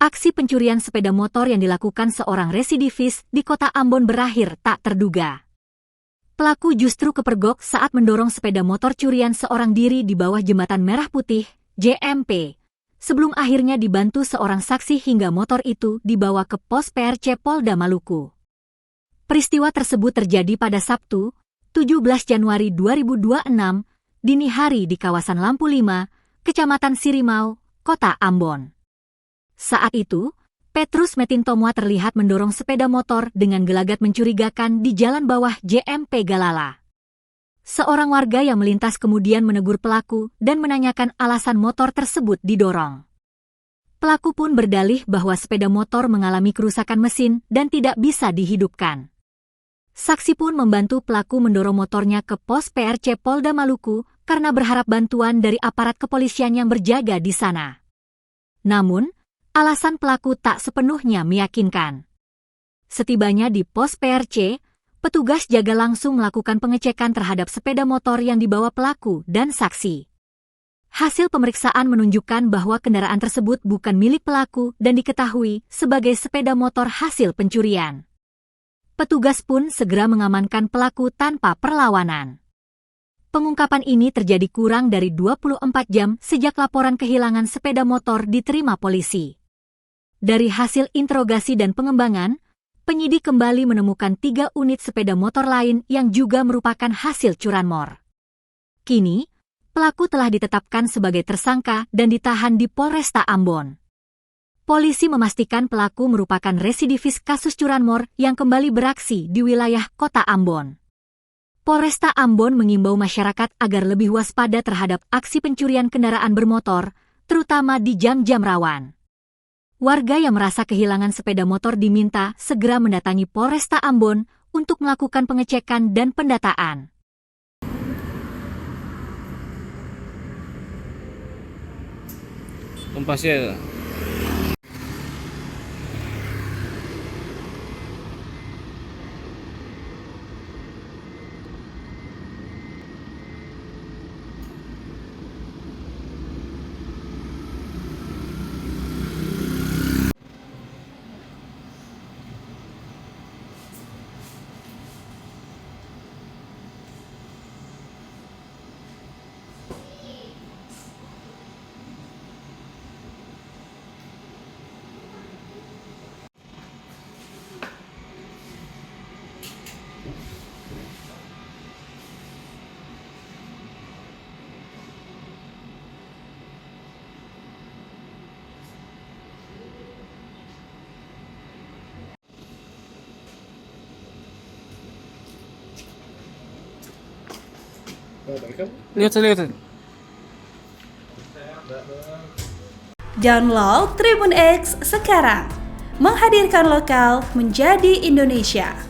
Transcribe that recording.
Aksi pencurian sepeda motor yang dilakukan seorang residivis di kota Ambon berakhir tak terduga. Pelaku justru kepergok saat mendorong sepeda motor curian seorang diri di bawah Jembatan Merah Putih, JMP, sebelum akhirnya dibantu seorang saksi hingga motor itu dibawa ke pos PRC Polda Maluku. Peristiwa tersebut terjadi pada Sabtu, 17 Januari 2026, dini hari di kawasan Lampu 5, Kecamatan Sirimau, Kota Ambon. Saat itu, Petrus Metintomwa terlihat mendorong sepeda motor dengan gelagat mencurigakan di jalan bawah JMP Galala. Seorang warga yang melintas kemudian menegur pelaku dan menanyakan alasan motor tersebut didorong. Pelaku pun berdalih bahwa sepeda motor mengalami kerusakan mesin dan tidak bisa dihidupkan. Saksi pun membantu pelaku mendorong motornya ke pos PRC Polda Maluku karena berharap bantuan dari aparat kepolisian yang berjaga di sana. Namun, alasan pelaku tak sepenuhnya meyakinkan. Setibanya di pos PRC, petugas jaga langsung melakukan pengecekan terhadap sepeda motor yang dibawa pelaku dan saksi. Hasil pemeriksaan menunjukkan bahwa kendaraan tersebut bukan milik pelaku dan diketahui sebagai sepeda motor hasil pencurian. Petugas pun segera mengamankan pelaku tanpa perlawanan. Pengungkapan ini terjadi kurang dari 24 jam sejak laporan kehilangan sepeda motor diterima polisi. Dari hasil interogasi dan pengembangan, penyidik kembali menemukan 3 unit sepeda motor lain yang juga merupakan hasil curanmor. Kini, pelaku telah ditetapkan sebagai tersangka dan ditahan di Polresta Ambon. Polisi memastikan pelaku merupakan residivis kasus curanmor yang kembali beraksi di wilayah Kota Ambon. Polresta Ambon mengimbau masyarakat agar lebih waspada terhadap aksi pencurian kendaraan bermotor, terutama di jam-jam rawan. Warga yang merasa kehilangan sepeda motor diminta segera mendatangi Polresta Ambon untuk melakukan pengecekan dan pendataan. Kompasnya. Lihat. Download Tribun X sekarang, menghadirkan lokal menjadi Indonesia.